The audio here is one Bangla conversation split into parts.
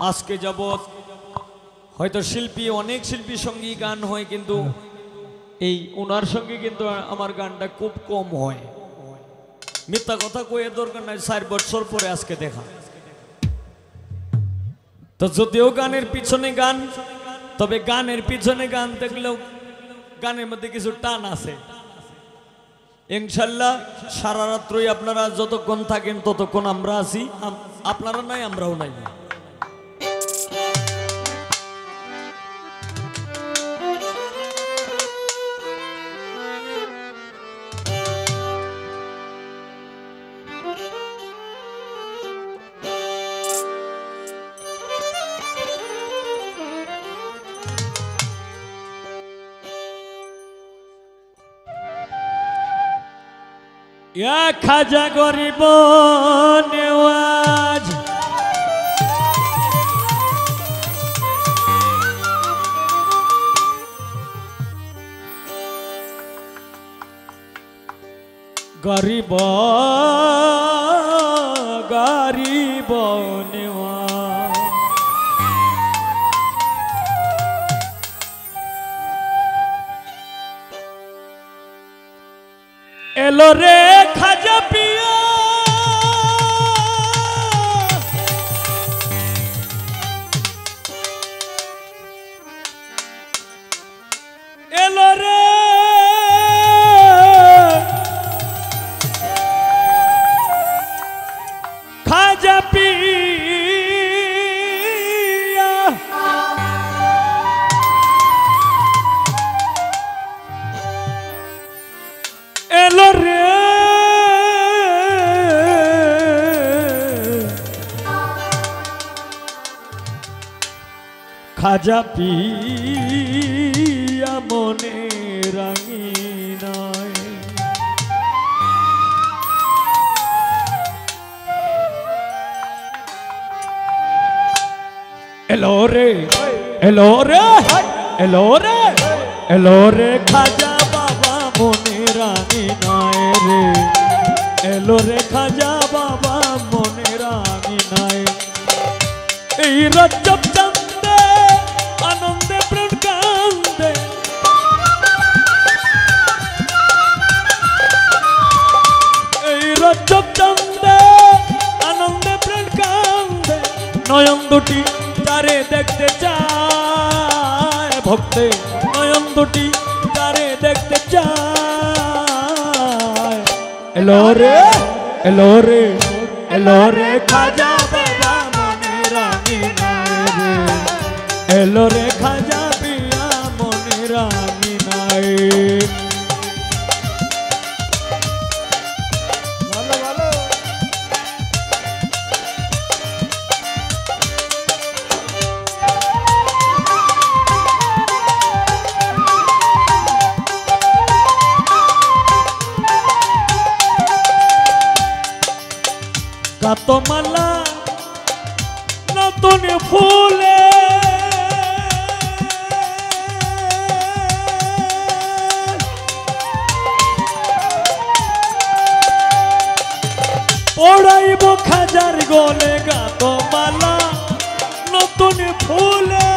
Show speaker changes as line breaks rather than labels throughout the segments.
আজকে যাবৎ হয়তো শিল্পী অনেক শিল্পীর সঙ্গে গান হয়, কিন্তু এই ওনার সঙ্গে কিন্তু আমার গানটা খুব কম হয়। মিথ্যা কথা কয়ে দরকার নাই, 4 বছর পরে আজকে দেখা। তো যদিও গানের পিছনে গান, তবে গানের পিছনে গান দেখলেও গানের মধ্যে কিছু টান আছে। ইনশাল্লাহ সারা রাত্রই আপনারা যতক্ষণ থাকেন ততক্ষণ আমরা আছি, আপনারা নাই আমরাও নাই। খাজা গরিব নেওয়াজ গরিব গরিব নেওয়াজ এলো রে খাজা পিয়া এলো রে খাজা পিয়া এলো রে খাজা পিয়া মনে রাঙিনায় এলো রে এলো রে এলো রে এলো রে খাজা বাবা মনে রাঙিনায় রে এলো রে খাজা বাবা মনে রাঙিনায় এই রজব চাঁদে আনন্দে প্রাণ কান্দে এই রজব চাঁদে আনন্দে প্রাণ কান্দে নয়ন দুটি তারে দেখতে চায় ভক্তে নয়ন দুটি তারে দেখতে চায় এলো রে এলো রে এলো রে খাজা বাবা মনে রাঙিনায় রে এলো রে খাজা পিয়া মনে রাঙিনায় ভালো ভালো কাতমালা নতুন ফুলে পড়াইব খাজার গলে গাতমালা নতুন ফুলে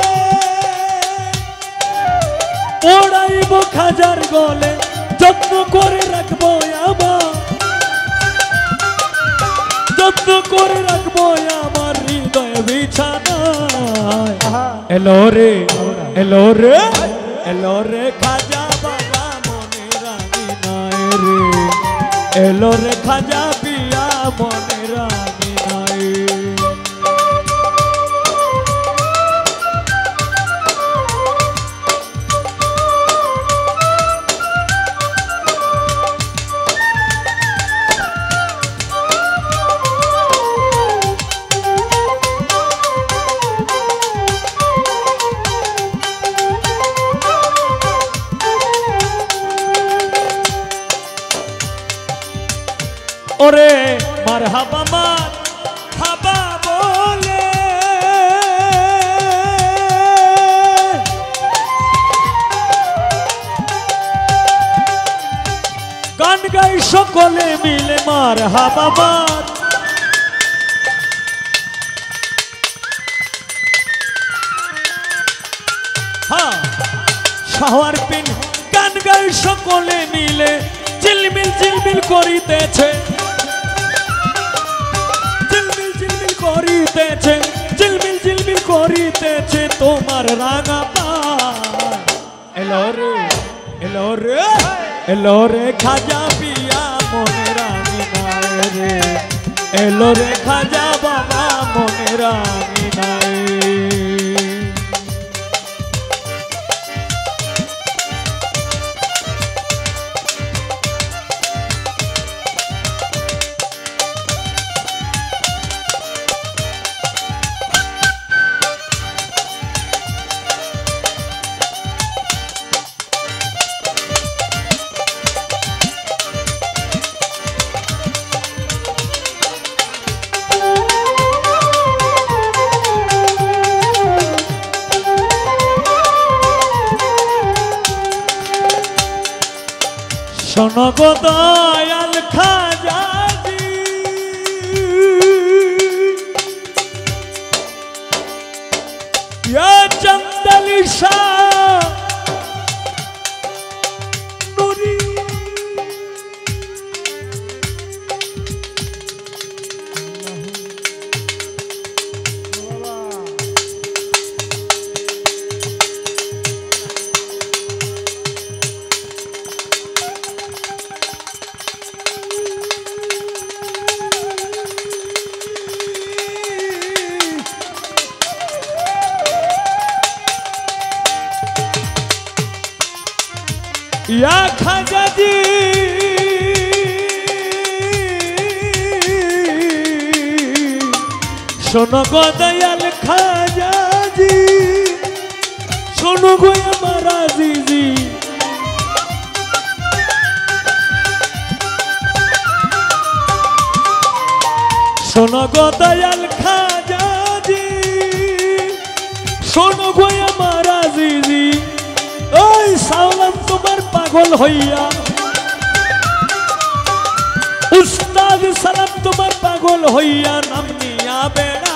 পড়াইব খাজার গলে যত্ন করে রাখবো আবার যত্ন করে রাখবো আমার হৃদয় বিছানায় এলো রে এলো রে এলো রে খাজা বাবা মনে রাঙিনায় রে এলো রে খাজা পিয়া মনে রাঙিনায় ওরে মারহাবা মারহাবা বলে গান গাই সকলে মিলে মারহাবা মার শহর পিন গান গাই সকলে মিলে ঝিলমিল ঝিলমিল করিতেছে ঝিলমিল ঝিলমিল করিতেছে ঝিলমিল ঝিলমিল করিতেছে তোমার রাঙা পায় এলো রে এলো রে এলো রে খাজা পিয়া মনে রাঙি নাই রে এলো রে খাজা বাবা মনে রাঙি নাই শোনো গো দয়াল খাজাজি ইয়া চন্দলি শাহ নুরি या खाजा जी शोनो गो दयाल खाजा जी शोनो गो हमारा जीजी शोनो गो दयाल खाजा जी शोनो गो हमारा जीजी ओई सावलाम तुम्हार पागल होइया उस्ताद सलाम तुम्हार पागल होइया नाम निया बेड़ा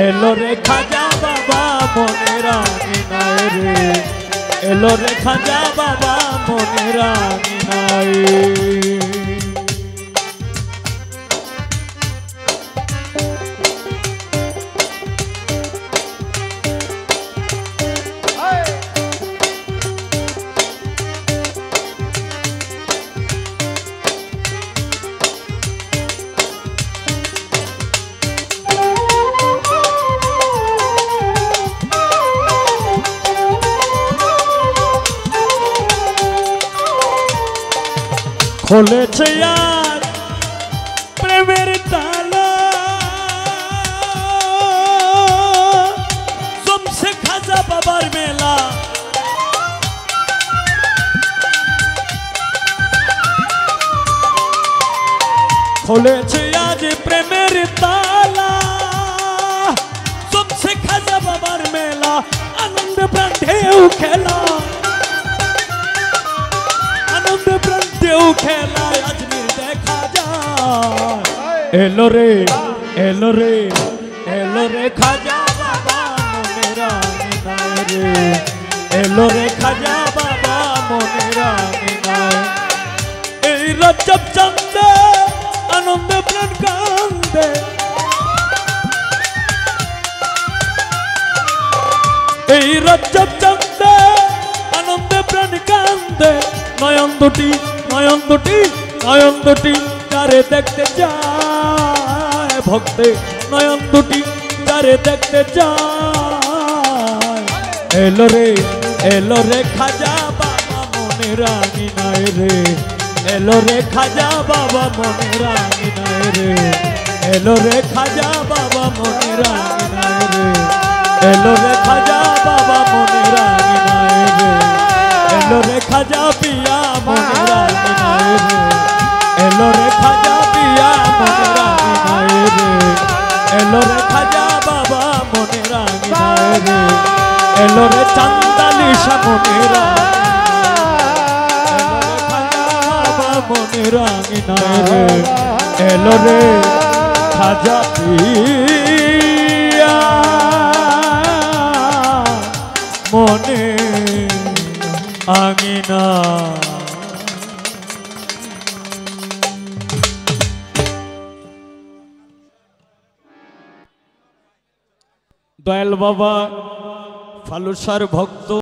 एलो रे खाजा बाबा मोने रानी नाय रे एलो रे खाजा बाबा मोने रानी नाय खोलेছে यार प्रेमेर ताला जमছে খাজা বাবার মেলা खोलेছে আজ প্রেমের তালা जमছে খাজা বাবার মেলা আনন্দ প্রাণ ঢেউ খেলা आनंद प्रण देव खेला अजमेर देखा जाए एलो रे खाजा बाबा मोनेरा निनाय रे एलो रे खाजा बाबा मोनेरा निनाय ए रजब चंदे आनंद प्रण कांदे ए रजब चंदे आनंद प्रण कांदे नयन दुटी तारे देखते जाए भक्ते नयन दुटी तारे देखते जाए एलो रे खाजा बाबा मोने रानी नाय रे एलो रे खाजा बाबा मोने रानी नाय रे एलो रे खाजा बाबा मोने रानी नाय रे एलो रे खाजा बाबा मोने रानी नाय रे एलो रे खाजा पिया मोने रानी नाय रे एलो रे खाजा पिया मोने रानी नाय रे एलो रे खाजा बाबा मोने रानी नाय रे एलो रे चंदाली शा मोने रानी एलो रे खाजा बाबा मोने रानी नाय रे एलो रे खाजा पिया মনে আঙিনা দয়াল বাবা ফালুসার ভক্ত